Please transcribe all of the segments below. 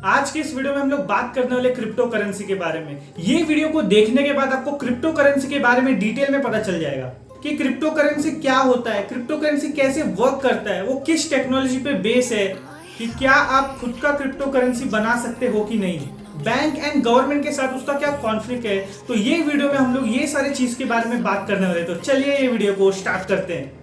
आज के इस वीडियो में हम लोग बात करने वाले क्रिप्टो करेंसी के बारे में। ये वीडियो को देखने के बाद आपको क्रिप्टो करेंसी के बारे में डिटेल में पता चल जाएगा कि क्रिप्टो करेंसी क्या होता है, क्रिप्टो करेंसी कैसे वर्क करता है, वो किस टेक्नोलॉजी पे बेस है, कि क्या आप खुद का क्रिप्टो करेंसी बना सकते हो कि नहीं, बैंक एंड गवर्नमेंट के साथ उसका क्या कॉन्फ्लिक्ट है। तो ये वीडियो में हम लोग ये सारी चीज के बारे में बात करने वाले। तो चलिए ये वीडियो को स्टार्ट करते हैं।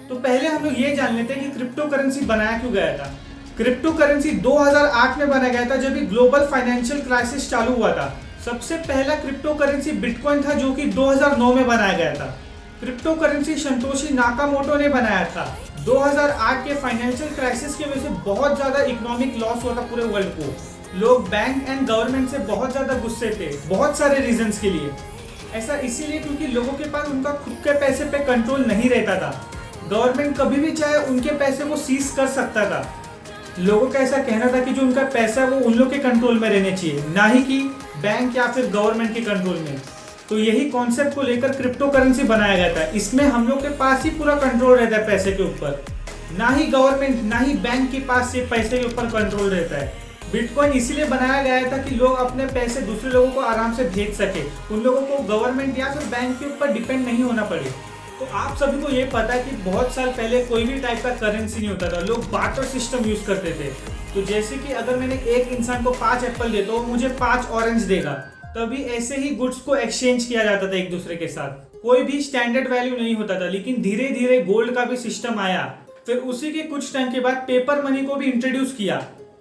तो पहले हम लोग ये जान लेते हैं कि क्रिप्टो करेंसी बनाया क्यों गया था। क्रिप्टो करेंसी 2008 में बनाया गया था जब ग्लोबल फाइनेंशियल क्राइसिस चालू हुआ था। सबसे पहला क्रिप्टो करेंसी बिटकॉइन था जो कि 2009 में बनाया गया था। क्रिप्टो करेंसी संतोशी नाकामोटो ने बनाया था। 2008 के फाइनेंशियल क्राइसिस की वजह से बहुत ज्यादा इकोनॉमिक लॉस हुआ था पूरे वर्ल्ड को। लोग बैंक एंड गवर्नमेंट से बहुत ज्यादा गुस्से थे, बहुत सारे रीजंस के लिए। ऐसा इसीलिए क्योंकि लोगों के पास उनका खुद के पैसे पे कंट्रोल नहीं रहता था। गवर्नमेंट कभी भी चाहे उनके पैसे को सीज कर सकता था। लोगों का ऐसा कहना था कि जो उनका पैसा है वो उन लोग के कंट्रोल में रहने चाहिए, ना ही कि बैंक या फिर गवर्नमेंट के कंट्रोल में। तो यही कॉन्सेप्ट को लेकर क्रिप्टो करेंसी बनाया गया था। इसमें हम लोग के पास ही पूरा कंट्रोल रहता है पैसे के ऊपर, ना ही गवर्नमेंट ना ही बैंक के पास से पैसे के ऊपर कंट्रोल रहता है। बिटकॉइन इसीलिए बनाया गया था कि लोग अपने पैसे दूसरे लोगों को आराम से भेज सके, उन लोगों को गवर्नमेंट या फिर बैंक के ऊपर डिपेंड नहीं होना पड़े। तो आप सभी को ये पता है कि बहुत साल पहले कोई भी टाइप का करेंसी नहीं होता था, लोग बार्टर सिस्टम यूज करते थे। तो जैसे कि अगर मैंने एक इंसान को 5 एप्पल दे तो वो मुझे 5 ऑरेंज देगा, तभी ऐसे ही गुड्स को एक्सचेंज किया जाता था एक दूसरे के साथ। कोई भी स्टैंडर्ड वैल्यू नहीं होता था। लेकिन धीरे धीरे गोल्ड का भी सिस्टम आया, फिर उसी के कुछ टाइम के बाद पेपर मनी को भी इंट्रोड्यूस किया।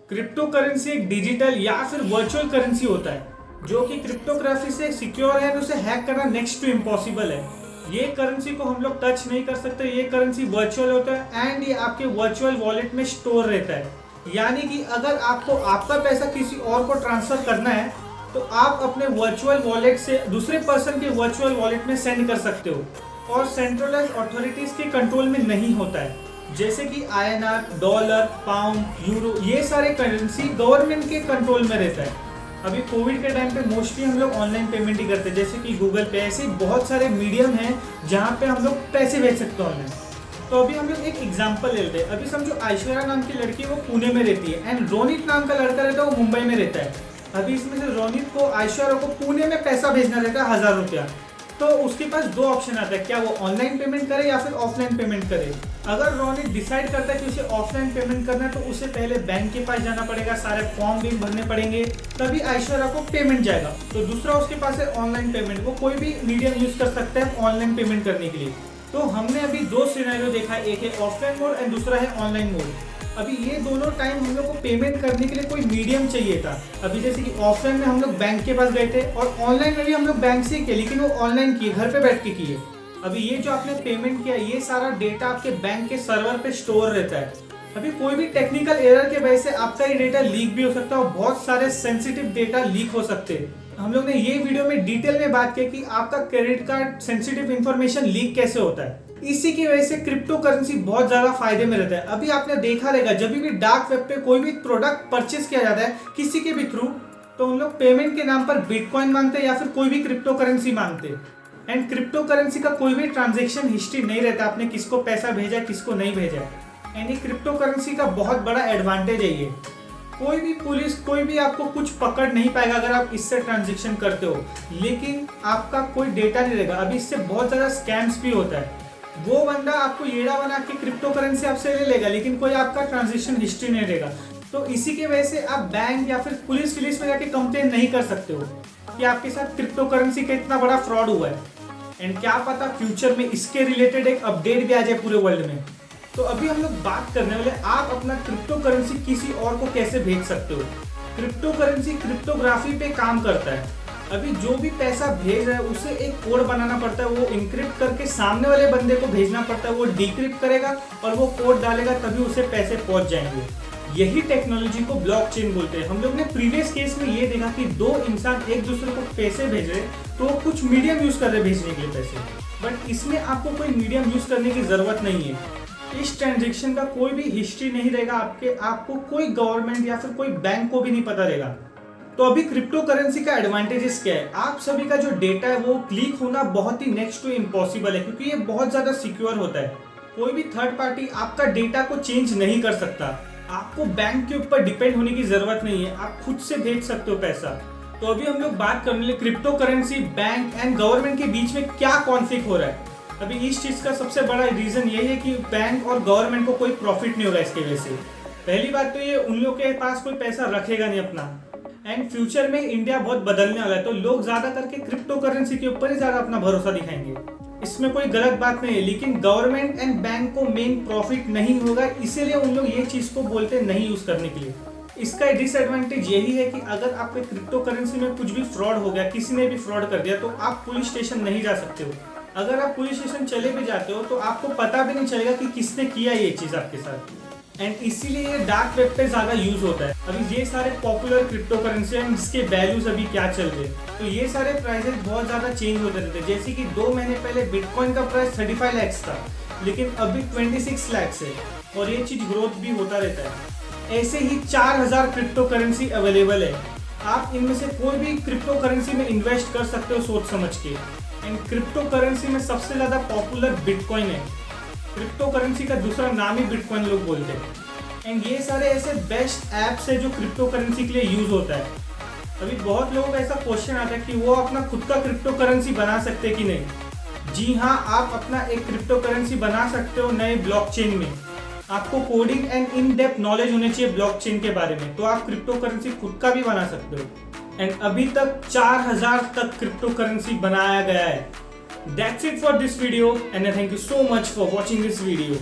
क्रिप्टो करेंसी एक डिजिटल या फिर वर्चुअल करेंसी होता है जो कि क्रिप्टोग्राफी से सिक्योर है, उसे हैक करना नेक्स्ट टू इम्पॉसिबल है। ये करेंसी को हम लोग टच नहीं कर सकते। ये करेंसी वर्चुअल होता है एंड ये आपके वर्चुअल वॉलेट में स्टोर रहता है। यानी कि अगर आपको आपका पैसा किसी और को ट्रांसफर करना है तो आप अपने वर्चुअल वॉलेट से दूसरे पर्सन के वर्चुअल वॉलेट में सेंड कर सकते हो, और सेंट्रलाइज्ड अथॉरिटीज के कंट्रोल में नहीं होता है। जैसे कि INR, डॉलर, पाउंड, यूरो, ये सारे करेंसी गवर्नमेंट के कंट्रोल में रहता है। अभी कोविड के टाइम पे मोस्टली हम लोग ऑनलाइन पेमेंट ही करते हैं, जैसे कि गूगल पे। ऐसे ही बहुत सारे मीडियम हैं जहाँ पे हम लोग पैसे भेज सकते हैं ऑनलाइन। तो अभी हम लोग एक एग्जांपल ले लेते हैं। अभी समझो ऐश्वर्या नाम की लड़की वो पुणे में रहती है एंड रोनित नाम का लड़का रहता है वो मुंबई में रहता है। अभी इसमें से रोनित को ऐश्वर्या को पुणे में पैसा भेजना रहता है 1000 रुपया। तो उसके पास दो ऑप्शन आता है, क्या वो ऑनलाइन पेमेंट करे या फिर ऑफलाइन पेमेंट करे। अगर रोनित डिसाइड करता है कि उसे ऑफलाइन पेमेंट करना है तो उसे पहले बैंक के पास जाना पड़ेगा, सारे फॉर्म भी भरने पड़ेंगे, तभी ऐश्वर्या को पेमेंट जाएगा। तो दूसरा उसके पास है ऑनलाइन पेमेंट, वो कोई भी मीडियम यूज कर सकता है ऑनलाइन पेमेंट करने के लिए। तो हमने अभी दो सिनेरियो देखा, एक है ऑफलाइन मोड एंड दूसरा है ऑनलाइन मोड। अभी ये दोनों टाइम हम लोग को पेमेंट करने के लिए कोई मीडियम चाहिए था। अभी जैसे कि ऑफलाइन में हम लोग बैंक के पास गए थे और ऑनलाइन में भी हम लोग बैंक से ही किए, लेकिन वो ऑनलाइन किए, घर पे बैठ के किए। अभी ये जो आपने पेमेंट किया ये सारा डेटा आपके बैंक के सर्वर पे स्टोर रहता है। अभी कोई भी टेक्निकल एरर के वजह से आपका ये डेटा लीक भी हो सकता है और बहुत सारे सेंसिटिव डेटा लीक हो सकते हैं। हम लोग ने ये वीडियो में डिटेल में बात की कि आपका credit card sensitive information leak कैसे होता है। इसी की वजह से क्रिप्टो करेंसी बहुत ज्यादा फायदे में रहता है। अभी आपने देखा रहेगा जब भी डार्क वेब पे कोई भी प्रोडक्ट परचेज किया जाता है किसी के भी थ्रू, तो उन लोग पेमेंट के नाम पर बिटकॉइन मांगते हैं या फिर कोई भी क्रिप्टो करेंसी मांगते हैं। एंड क्रिप्टो करेंसी का कोई भी ट्रांजेक्शन हिस्ट्री नहीं रहता, आपने किसको पैसा भेजा किसको नहीं भेजा। एंड ये क्रिप्टो करेंसी का बहुत बड़ा एडवांटेज है। ये कोई भी पुलिस कोई भी आपको कुछ पकड़ नहीं पाएगा अगर आप इससे ट्रांजेक्शन करते हो, लेकिन आपका कोई डेटा नहीं रहेगा। अभी इससे बहुत ज्यादा स्कैम्स भी होता है। वो बंदा आपको येड़ा बना के क्रिप्टो करेंसी आपसे ले लेगा, लेकिन कोई आपका ट्रांजेक्शन हिस्ट्री नहीं रहेगा। तो इसी की वजह से आप बैंक या फिर पुलिस में जाके कंप्लेन नहीं कर सकते हो कि आपके साथ क्रिप्टो करेंसी का इतना बड़ा फ्रॉड हुआ है। एंड क्या पता फ्यूचर में इसके रिलेटेड एक अपडेट भी आ जाए पूरे वर्ल्ड में। तो अभी हम लोग बात करने वाले आप अपना क्रिप्टो करेंसी किसी और को कैसे भेज सकते हो। क्रिप्टो करेंसी क्रिप्टोग्राफी पे काम करता है। अभी जो भी पैसा भेज रहा है उसे एक कोड बनाना पड़ता है, वो इंक्रिप्ट करके सामने वाले बंदे को भेजना पड़ता है, वो डिक्रिप्ट करेगा और वो कोड डालेगा, तभी उसे पैसे पहुंच जाएंगे। यही टेक्नोलॉजी को ब्लॉकचेन बोलते हैं। हम लोग ने प्रीवियस केस में ये देखा कि दो इंसान एक दूसरे को पैसे भेज रहे तो कुछ मीडियम यूज कर रहे भेजने के लिए पैसे, बट इसमें आपको कोई मीडियम यूज करने की जरूरत नहीं है। इस ट्रांजेक्शन का कोई भी हिस्ट्री नहीं रहेगा, आपको कोई गवर्नमेंट या फिर कोई बैंक को भी नहीं पता रहेगा। तो अभी क्रिप्टो करेंसी का एडवांटेजेस क्या है, आप सभी का जो डेटा है वो लीक होना बहुत ही नेक्स्ट टू इम्पॉसिबल है, क्योंकि ये बहुत ज्यादा सिक्योर होता है। कोई भी थर्ड पार्टी आपका डेटा को चेंज नहीं कर सकता। आपको बैंक के ऊपर डिपेंड होने की जरूरत नहीं है, आप खुद से भेज सकते हो पैसा। तो अभी हम लोग बात करने लगे crypto currency, bank and government के बीच में क्या कॉन्फ्लिक्ट हो रहा है। अभी इस चीज का सबसे बड़ा रीजन यही है कि बैंक और गवर्नमेंट को कोई प्रॉफिट नहीं होगा इसकी वजह से। पहली बात तो ये उन लोग के पास कोई पैसा रखेगा नहीं अपना, एंड फ्यूचर में इंडिया बहुत बदलने वाला है तो लोग ज्यादा करके क्रिप्टो करेंसी के ऊपर ही ज्यादा अपना भरोसा दिखाएंगे। इसमें कोई गलत बात नहीं है, लेकिन गवर्नमेंट एंड बैंक को मेन प्रॉफिट नहीं होगा, इसीलिए उन लोग ये चीज को बोलते हैं नहीं यूज करने के लिए। इसका डिसएडवांटेज यही है कि अगर आपके क्रिप्टो करेंसी में कुछ भी फ्रॉड हो गया, किसी ने भी फ्रॉड कर दिया, तो आप पुलिस स्टेशन नहीं जा सकते हो। अगर आप पुलिस स्टेशन चले भी जाते हो तो आपको पता भी नहीं चलेगा कि किसने किया ये चीज आपके साथ, एंड इसीलिए ये डार्क वेब पे ज्यादा यूज होता है। अभी ये सारे पॉपुलर क्रिप्टो करेंसी एंड इसके वैल्यूज अभी क्या चल रहे हैं, तो ये सारे प्राइसेस बहुत ज्यादा चेंज होते रहते हैं। जैसे कि 2 महीने पहले बिटकॉइन का प्राइस 35 लाख था, लेकिन अभी 26 लाख है, और ये चीज ग्रोथ भी होता रहता है। ऐसे ही 4000 क्रिप्टो करेंसी अवेलेबल है, आप इनमें से कोई भी क्रिप्टो करेंसी में इन्वेस्ट कर सकते हो सोच समझ के। एंड क्रिप्टो करेंसी में सबसे ज्यादा पॉपुलर बिटकॉइन है, क्रिप्टो करेंसी का दूसरा नाम ही बिटकॉइन लोग बोलते हैं। एंड ये सारे ऐसे बेस्ट ऐप्स है जो क्रिप्टो करेंसी के लिए यूज होता है। अभी बहुत लोगों का ऐसा क्वेश्चन आता है कि वो अपना खुद का क्रिप्टो करेंसी बना सकते कि नहीं। जी हाँ, आप अपना एक क्रिप्टो करेंसी बना सकते हो नए ब्लॉकचेन में। आपको coding and in depth knowledge होनी चाहिए ब्लॉकचेन के बारे में, तो आप क्रिप्टो करेंसी खुद का भी बना सकते हो। एंड अभी तक 4000 तक क्रिप्टो करेंसी बनाया गया है। That's it for this video, and I thank you so much for watching this video.